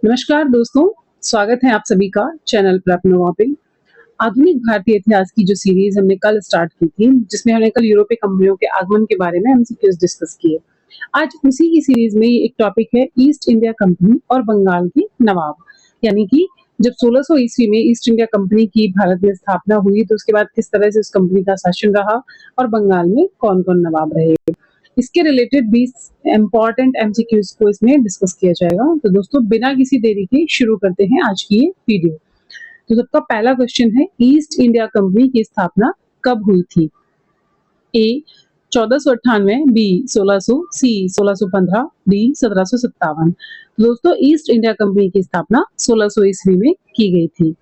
नमस्कार दोस्तों, स्वागत है आप सभी का चैनल पर अपने वहाँ पे। आधुनिक भारतीय इतिहास की जो सीरीज हमने कल स्टार्ट की थी, जिसमें हमने कल यूरोपीय कंपनियों के आगमन के बारे में एमसीक्यूज डिस्कस किए। आज उसी की सीरीज में एक टॉपिक है ईस्ट इंडिया कंपनी और बंगाल के नवाब। यानी कि जब 1600 ईस्वी में ईस्ट इंडिया कंपनी की भारत में स्थापना हुई, तो उसके बाद किस तरह से उस कंपनी का शासन रहा और बंगाल में कौन-कौन नवाब रहे। इसके रिलेटेड 20 इंपॉर्टेंट एमसीक्यूज को इसमें डिस्कस किया जाएगा। तो दोस्तों, बिना किसी देरी के शुरू करते हैं आज की ये वीडियो। तो सबका पहला क्वेश्चन है, ईस्ट इंडिया कंपनी की स्थापना कब हुई थी? ए 1498, बी 1600, सी 1615, डी 1757। दोस्तों, ईस्ट इंडिया कंपनी की स्थापना 1600 ईस्वी में की गई थी।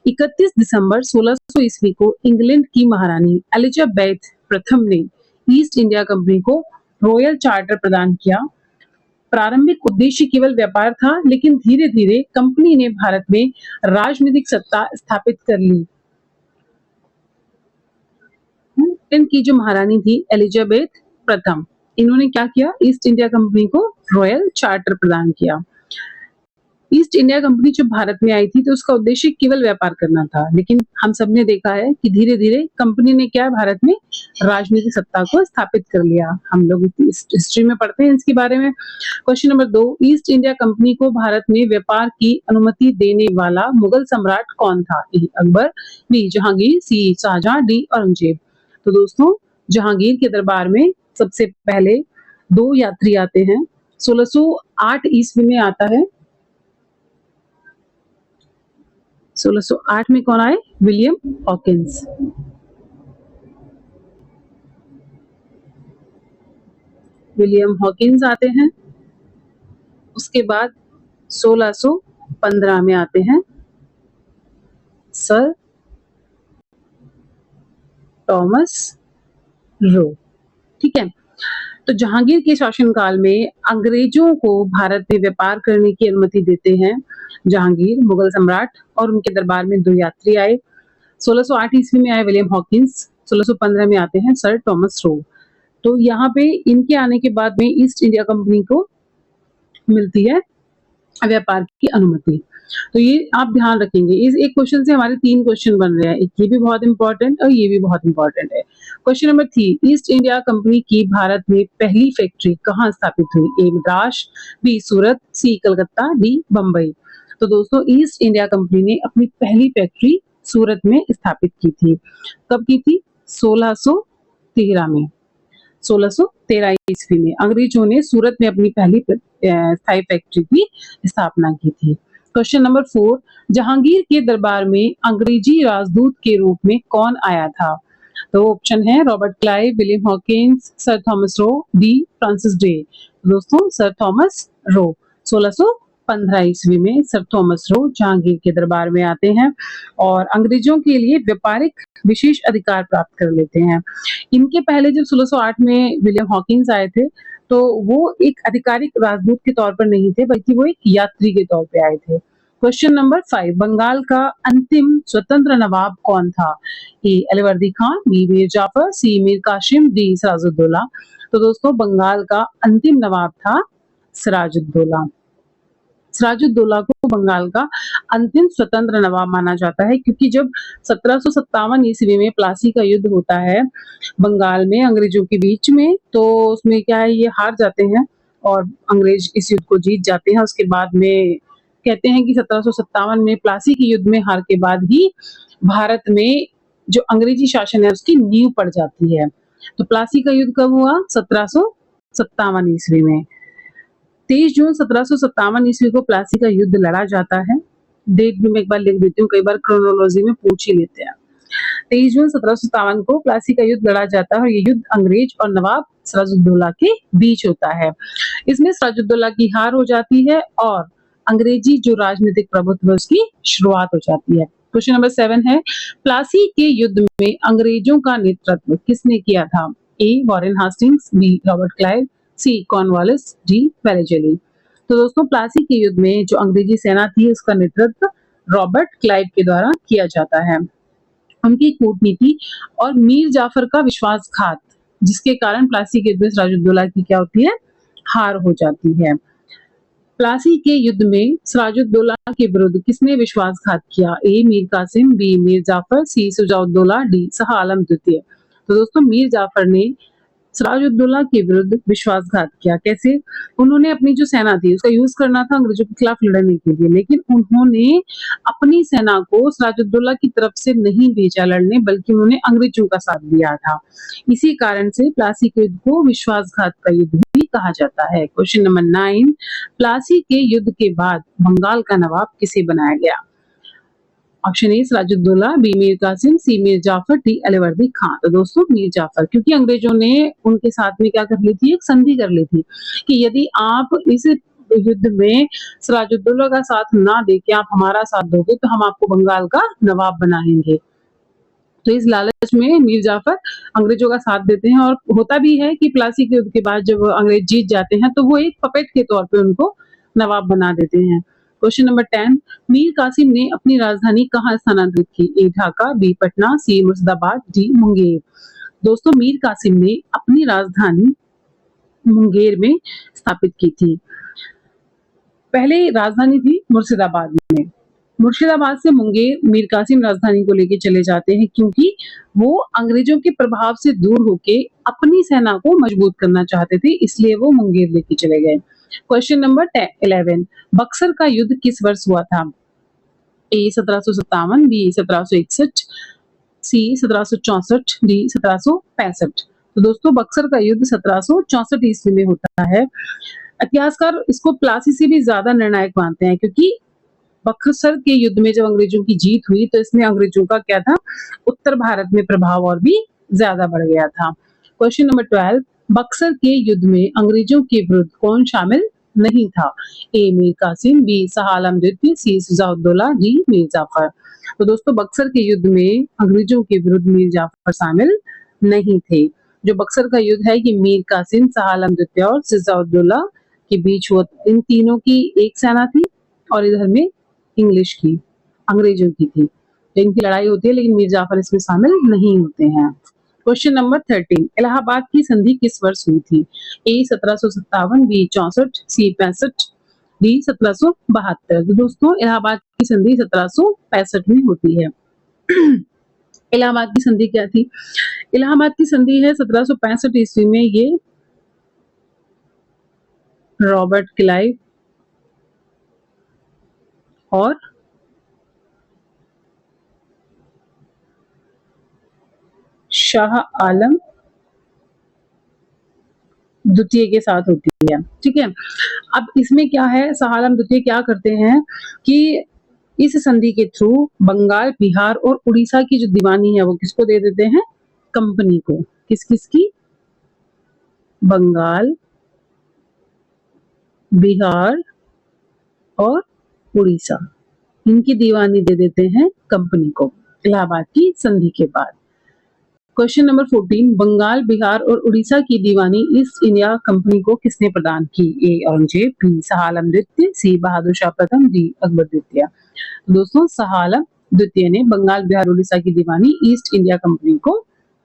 31 दिसंबर 1600 ईस्वी को इंग्लैंड की महारानी एलिजाबेथ प्रथम ने ईस्ट इंडिया कंपनी को रॉयल चार्टर प्रदान किया। प्रारंभिक उद्देश्य केवल व्यापार था, लेकिन धीरे-धीरे कंपनी ने भारत में राजनीतिक सत्ता स्थापित कर ली। इंग्लैंड की जो महारानी थी एलिजाबेथ प्रथम, इन्होंने क्या किया? ईस्ट इंडिया कंपनी को रॉयल चार्टर प्रदान किया। ईस्ट इंडिया कंपनी जब भारत में आई थी, तो उसका उद्देश्य केवल व्यापार करना था, लेकिन हम सबने देखा है कि धीरे-धीरे कंपनी ने क्या भारत में राजनीतिक सत्ता को स्थापित कर लिया। हम लोग इस हिस्ट्री में पढ़ते हैं इसके बारे में। Question number 2, east India company को भारत में व्यापार की अनुमति देने वाला मुगल सम्राट कौन था? ए अकबर, बी जहांगीर, सी शाहजहां, डी औरंगजेब। तो दोस्तों, जहांगीर के दरबार में सबसे पहले 2 यात्री आते हैं। 1608 ईस्वी में आता है। 1608 में कौन आए? William Hawkins. विलियम हॉकिंस आते हैं। उसके बाद 1615 में आते हैं सर थॉमस रो। ठीक है, तो जहांगीर के शासनकाल में अंग्रेजों को भारत में व्यापार करने की अनुमति देते हैं जहांगीर, मुगल सम्राट, और उनके दरबार में 2 यात्री आए। 1608 ईस्वी में आए विलियम हॉकिंस, 1615 में आते हैं सर थॉमस रो। तो यहाँ पे इनके आने के बाद में ईस्ट इंडिया कंपनी को मिलती है व्यापार की अनुमति। तो ये आप ध्यान रखेंगे। इस एक क्वेश्चन से हमारे 3 क्वेश्चन बन रहे हैं। एक ये भी बहुत इंपॉर्टेंट और ये भी बहुत इंपॉर्टेंट है। Question number 3, east India company की भारत में पहली फैक्ट्री कहाँ स्थापित हुई? ए मद्रास, बी सूरत, सी कलकत्ता, डी बम्बई। तो दोस्तों, ईस्ट इंडिया कंपनी ने अपनी पहली फैक्ट्री सूरत में स्थापित की थी। कब की थी? 1613 में। 1613 ईस्वी में अंग्रेजों ने सूरत में अपनी पहली स्थायी फैक्ट्री की स्थापना की थी। क्वेश्चन नंबर 4, जहांगीर के दरबार में अंग्रेजी राजदूत के रूप में कौन आया था? तो ऑप्शन है Robert Clive, William Hawkins, sir Thomas Roe, D Francis day. दोस्तों, सर थॉमस रो 1615 ईस्वी में सर थॉमस रो जहांगीर के दरबार में आते हैं और अंग्रेजों के लिए व्यापारिक विशेष अधिकार प्राप्त कर लेते हैं। इनके पहले जब 1608 में विलियम हॉकिंस आए थे, तो वो एक आधिकारिक राजदूत के तौर पर नहीं थे, बल्कि वो एक यात्री के तौर पे आए थे। क्वेश्चन नंबर 5, बंगाल का अंतिम स्वतंत्र नवाब कौन था? ए अलीवर्दी खान, बी मीर जाफर, सी मीर कासिम, डी सिराजुद्दौला। तो दोस्तों, बंगाल का अंतिम नवाब था सिराजुद्दौला। सिराजुद्दौला को बंगाल का अंतिम स्वतंत्र नवाब माना जाता है, क्योंकि जब 1757 ईस्वी में प्लासी का युद्ध होता है बंगाल में अंग्रेजों के बीच में, तो उसमें क्या है, ये हार जाते हैं और अंग्रेज इस युद्ध को जीत जाते हैं। उसके बाद में कहते हैं कि 1757 में प्लासी के युद्ध में हार के बाद ही भारत में जो अंग्रेजी शासन है उसकी नींव पड़ जाती है। तो प्लासी का युद्ध कब हुआ? 1757 ईस्वी में। 23 जून 1757 ईस्वी को प्लासी का युद्ध लड़ा जाता है। डेट भी मैं एक बार लिख देती हूँ, कई बार क्रोनोलॉजी में पूछ ही लेते हैं। 23 जून 1757 को प्लासी का युद्ध लड़ा जाता है और ये युद्ध अंग्रेज और नवाब सिराजुद्दौला के बीच होता है। इसमें सिराजुद्दौला की हार हो जाती है और अंग्रेजी जो राजनीतिक प्रभुत्व है उसकी शुरुआत हो जाती है। क्वेश्चन नंबर 7 है, प्लासी के युद्ध में अंग्रेजों का नेतृत्व किसने किया था? A Warren Hastings, B Robert Clive, C Cornwallis, D Wellesley. तो दोस्तों, प्लासी के युद्ध में जो अंग्रेजी सेना थी उसका नेतृत्व रॉबर्ट क्लाइव के द्वारा किया जाता है। उनकी कूटनीति और मीर जाफर का विश्वासघात, जिसके कारण प्लासी के युद्ध में सिराजुद्दौला की क्या होती है? हार हो जाती है। प्लासी के युद्ध में सिराजुद्दौला के विरुद्ध किसने विश्वासघात किया? ए मीर कासिम, बी मीर जाफर, सी शुजाउद्दौला, डी शाह आलम द्वितीय। तो दोस्तों मीर जाफर ने सिराजुद्दौला के विरुद्ध विश्वासघात किया। कैसे? उन्होंने अपनी जो सेना थी उसका यूज करना था अंग्रेजों के खिलाफ लड़ने के लिए, लेकिन उन्होंने अपनी सेना को सिराजुद्दौला की तरफ से नहीं भेजा लड़ने, बल्कि उन्होंने अंग्रेजों का साथ दिया था। इसी कारण से प्लासी के युद्ध को विश्वासघात का युद्ध भी कहा जाता है। क्वेश्चन नंबर 9, प्लासी के युद्ध के बाद बंगाल का नवाब किसे बनाया गया? Option A Sirajuddaula, B Mir Qasim, C Mir Jafar, D Alivardi Khan. तो दोस्तों मीर जाफर, क्योंकि अंग्रेजों ने उनके साथ में क्या कर ली थी, एक संधि कर ली थी कि यदि आप इस युद्ध में सिराजुद्दौला का साथ ना देके आप हमारा साथ दोगे तो हम आपको बंगाल का नवाब बनाएंगे। तो इस लालच में मीर जाफर अंग्रेजों का साथ देते हैं, और होता भी है कि प्लासी के युद्ध के बाद जब अंग्रेज जीत जाते हैं तो वो एक पपेट के तौर पे उनको नवाब बना देते हैं। क्वेश्चन नंबर 10, मीर कासिम ने अपनी राजधानी कहाँ स्थानांतरित की? ए ढाका, बी पटना, सी मुर्शिदाबाद, डी मुंगेर। दोस्तों मीर कासिम ने अपनी राजधानी मुंगेर में स्थापित की थी। पहले राजधानी थी मुर्शिदाबाद में। मुर्शिदाबाद से मुंगेर मीर कासिम राजधानी को लेके चले जाते हैं, क्योंकि वो अंग्रेजों के प्रभाव से दूर होके अपनी सेना को मजबूत करना चाहते थे, इसलिए वो मुंगेर लेके चले गए। क्वेश्चन नंबर 11, बक्सर का युद्ध किस वर्ष हुआ था? ए 1757, बी 1761, सी 1764, डी 1765। तो दोस्तों बक्सर का युद्ध 1764 ईस्वी में होता है। इतिहासकार इसको प्लासी से भी ज्यादा निर्णायक मानते हैं, क्योंकि बक्सर के युद्ध में जब अंग्रेजों की जीत हुई तो इसमें अंग्रेजों का क्या था, उत्तर भारत में प्रभाव और भी ज्यादा बढ़ गया था। क्वेश्चन नंबर 12, बक्सर के युद्ध में अंग्रेजों के विरुद्ध कौन शामिल नहीं था? ए मीर कासिम, बी शाह आलम द्वितीय, सी शुजाउद्दौला, डी मीर जाफर। तो दोस्तों बक्सर के युद्ध में अंग्रेजों के विरुद्ध मीर जाफर शामिल नहीं थे। जो बक्सर का युद्ध है ये मीर कासिम, शाह आलम द्वितीय और शुजाउद्दौला के बीच हुआ। इन तीनों की एक सेना थी और इधर में इंग्लिश की, अंग्रेजों की थी। तो इनकी लड़ाई होती है, लेकिन मीर जाफर इसमें शामिल नहीं होते हैं। क्वेश्चन नंबर 13, इलाहाबाद की संधि किस वर्ष हुई थी? ए 1757, बी 64, सी 65, डी 1772। तो दोस्तों इलाहाबाद की संधि 1765 में होती है। इलाहाबाद की संधि क्या थी? इलाहाबाद की संधि है 1765 ईस्वी में। ये रॉबर्ट क्लाइव और शाह आलम द्वितीय के साथ होती है। ठीक है, अब इसमें क्या है, शाह आलम द्वितीय क्या करते हैं कि इस संधि के थ्रू बंगाल, बिहार और उड़ीसा की जो दीवानी है वो किसको दे देते हैं? कंपनी को। किस किस की? बंगाल, बिहार और उड़ीसा, इनकी दीवानी दे देते हैं कंपनी को इलाहाबाद की संधि के बाद। क्वेश्चन नंबर 14, बंगाल, बिहार और उड़ीसा की दीवानी ईस्ट इंडिया कंपनी को किसने प्रदान की? ए औरंगजेब, बी शाह आलम द्वितीय, सी बहादुर शाह प्रथम, डी अकबर द्वितीय। दोस्तों शाह आलम द्वितीय ने बंगाल, बिहार, उड़ीसा की दीवानी ईस्ट इंडिया कंपनी को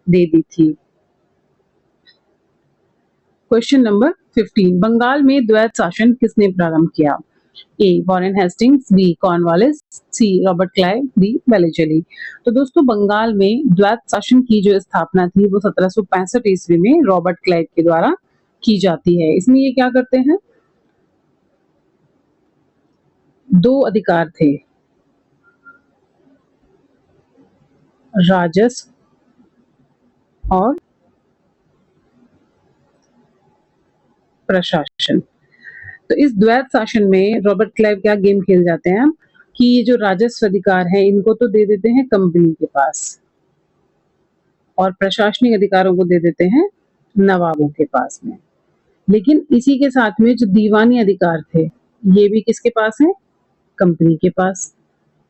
दे दी थी। क्वेश्चन नंबर 15, बंगाल में द्वैत शासन किसने प्रारंभ किया? A Warren Hastings, B Cornwallis, C Robert Clive, D Wellesley. तो दोस्तों बंगाल में द्वैत शासन की जो स्थापना थी वो 1765 ईस्वी में रॉबर्ट क्लाइव के द्वारा की जाती है। इसमें ये क्या करते हैं, दो अधिकार थे, राजस्व और प्रशासन। तो इस द्वैत शासन में रॉबर्ट क्लाइव क्या गेम खेल जाते हैं कि ये जो राजस्व अधिकार है इनको तो दे देते हैं कंपनी के पास, और प्रशासनिक अधिकारों को दे देते हैं नवाबों के पास में। लेकिन इसी के साथ में जो दीवानी अधिकार थे ये भी किसके पास है? कंपनी के पास।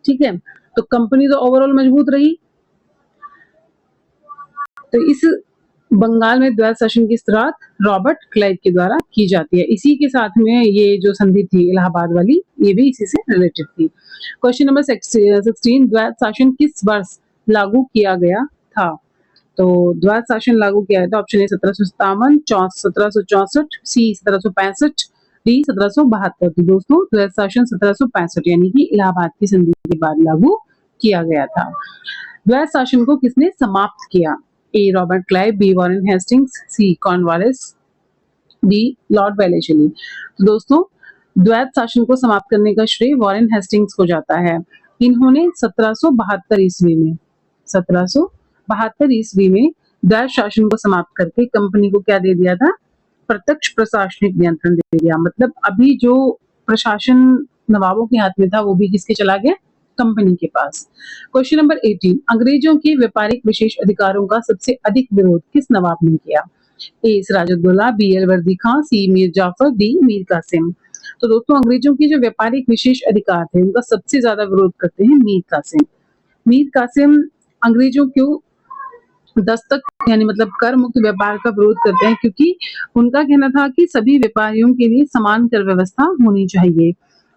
ठीक है, तो कंपनी तो ओवरऑल मजबूत रही। तो इस बंगाल में द्वैत शासन की शुरुआत रॉबर्ट क्लाइव के द्वारा की जाती है। इसी के साथ में ये जो संधि थी इलाहाबाद वाली, ये भी इसी से रिलेटेड थी। क्वेश्चन नंबर 16, द्वैत शासन किस वर्ष लागू किया गया था? तो द्वैत शासन लागू किया था, ऑप्शन ए 1757, 1764, सी 1765, डी 1772। तो दोस्तों द्वैध शासन 1765 यानी कि इलाहाबाद की संधि के बाद लागू किया गया था। द्वैध शासन को किसने समाप्त किया? A Robert Clive, B Warren Hastings, C Cornwallis, D Lord Wellesley. तो दोस्तों द्वैध शासन को समाप्त करने का श्रेय वॉरेन हेस्टिंग्स को जाता है। इन्होंने 1772 ईस्वी में 1772 ईस्वी में द्वैध शासन को समाप्त करके कंपनी को क्या दे दिया था? प्रत्यक्ष प्रशासनिक नियंत्रण दे दिया। मतलब अभी जो प्रशासन नवाबों के हाथ में था वो भी किसके चला गया? कंपनी के पास। क्वेश्चन नंबर 18, अंग्रेजों के व्यापारिक विशेष अधिकारों का सबसे अधिक विरोध किस नवाब ने किया? ए सिराजुद्दौला, बी अलवर्दी खां, सी मीर जाफर, डी मीर कासिम। तो दोस्तों अंग्रेजों के जो व्यापारिक विशेष अधिकार थे उनका सबसे ज्यादा विरोध करते हैं मीर कासिम। मीर कासिम अंग्रेजों को दस्तक यानी मतलब कर मुक्त व्यापार का विरोध करते हैं, क्योंकि उनका कहना था कि सभी व्यापारियों के लिए समान कर व्यवस्था होनी चाहिए।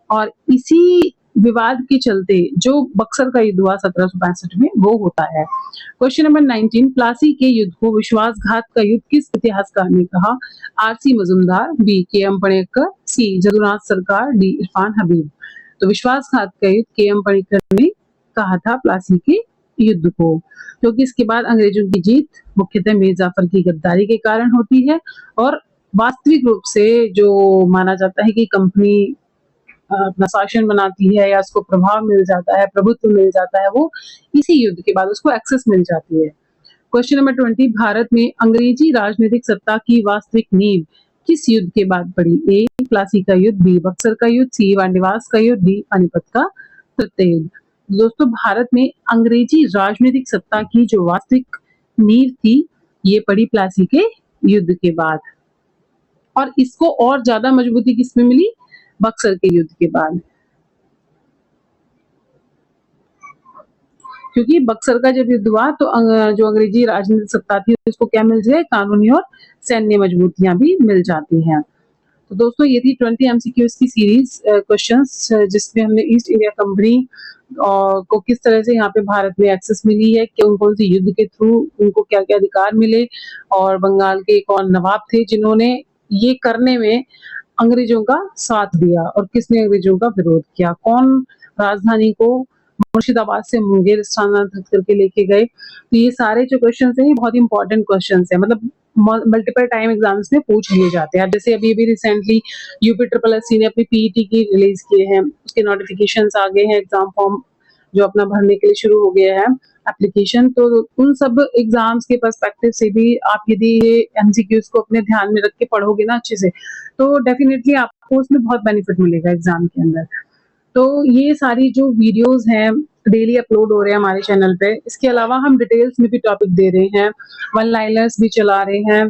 और इसी विवाद के चलते जो बक्सर का युद्ध हुआ 1765 में वो होता है। क्वेश्चन नंबर 19, प्लासी के युद्ध को विश्वासघात का युद्ध किस इतिहासकार ने कहा? आरसी मजुमदार, बी के एम पणिक्कर, सी जदुनाथ सरकार, डी इरफान हबीब। तो विश्वासघात का युद्ध के एम पणिक्कर ने कहा था प्लासी के युद्ध को, क्योंकि इसके बाद अंग्रेजों की जीत मुख्यतः मीर जाफर की गद्दारी के कारण होती है और वास्तविक रूप से जो माना जाता है कि कंपनी अपना शासन बनाती है या उसको प्रभाव मिल जाता है, प्रभुत्व मिल जाता है, वो इसी युद्ध के बाद उसको एक्सेस मिल जाती है। क्वेश्चन नंबर 20, भारत में अंग्रेजी राजनीतिक सत्ता की वास्तविक नींव किस युद्ध के बाद पड़ी? ए प्लासी का युद्ध, बी बक्सर का युद्ध, सी वांडीवास का युद्ध, डी पानीपत का तृतीय युद्ध। दोस्तों भारत में अंग्रेजी राजनीतिक सत्ता की जो वास्तविक नींव थी ये पड़ी प्लासी के युद्ध के बाद, और इसको और ज्यादा मजबूती किसमें मिली? बक्सर के युद्ध के बाद, क्योंकि बक्सर का जब युद्ध हुआ तो जो अंग्रेजी राजनीतिक सत्ता थी उसको क्या मिल जाए? कानूनी और सैन्य मजबूतियां भी मिल जाती हैं। तो दोस्तों ये थी 20 एमसीक्यूज की सीरीज क्वेश्चंस, जिसमें हमने ईस्ट इंडिया कंपनी को किस तरह से यहाँ पे भारत में एक्सेस मिली है, कौन कौन सी युद्ध के थ्रू उनको क्या क्या अधिकार मिले, और बंगाल के कौन नवाब थे जिन्होंने ये करने में अंग्रेजों का साथ दिया और किसने अंग्रेजों का विरोध किया, कौन राजधानी को मुर्शिदाबाद से मुंगेर स्थानांतरित करके लेके गए। तो ये सारे जो क्वेश्चन है ये बहुत इंपॉर्टेंट क्वेश्चन है, मतलब मल्टीपल टाइम एग्जाम्स में पूछ लिए जाते हैं। जैसे अभी अभी रिसेंटली यूपी ट्रिपल एससी ने अपनी पीईटी की रिलीज किए हैं, उसके नोटिफिकेशंस आ गए हैं, एग्जाम फॉर्म जो अपना भरने के लिए शुरू हो गया है एप्लीकेशन। तो उन सब एग्जाम्स के पर्सपेक्टिव से भी आप यदि ये एमसीक्यूज को अपने ध्यान में रख के पढ़ोगे ना अच्छे से, तो डेफिनेटली आपको उसमें बहुत बेनिफिट मिलेगा एग्जाम के अंदर। तो ये सारी जो वीडियोस हैं डेली अपलोड हो रहे हैं हमारे चैनल पे। इसके अलावा हम डिटेल्स में भी टॉपिक दे रहे हैं, वन लाइनर्स भी चला रहे हैं,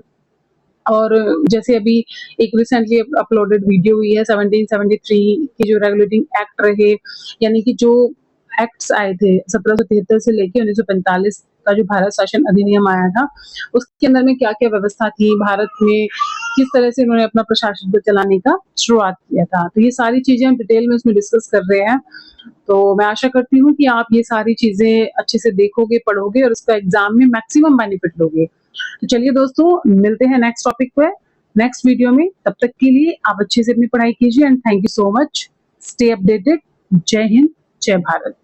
और जैसे अभी एक रिसेंटली अपलोडेड वीडियो हुई है 1773 की जो रेगुलेटिंग एक्ट रहे, यानी कि जो एक्ट्स आए थे 1773 से लेके 1945 का जो भारत शासन अधिनियम आया था, उसके अंदर में क्या क्या व्यवस्था थी, भारत में किस तरह से उन्होंने अपना प्रशासन को चलाने का शुरुआत किया था। तो ये सारी चीजें हम डिटेल में उसमें डिस्कस कर रहे हैं। तो मैं आशा करती हूँ कि आप ये सारी चीजें अच्छे से देखोगे, पढ़ोगे और उसका एग्जाम में मैक्सिमम बेनिफिट लोगे। तो चलिए दोस्तों मिलते हैं नेक्स्ट टॉपिक पे नेक्स्ट वीडियो में। तब तक के लिए आप अच्छे से अपनी पढ़ाई कीजिए and thank you so much. Stay updated. जय हिंद, जय भारत।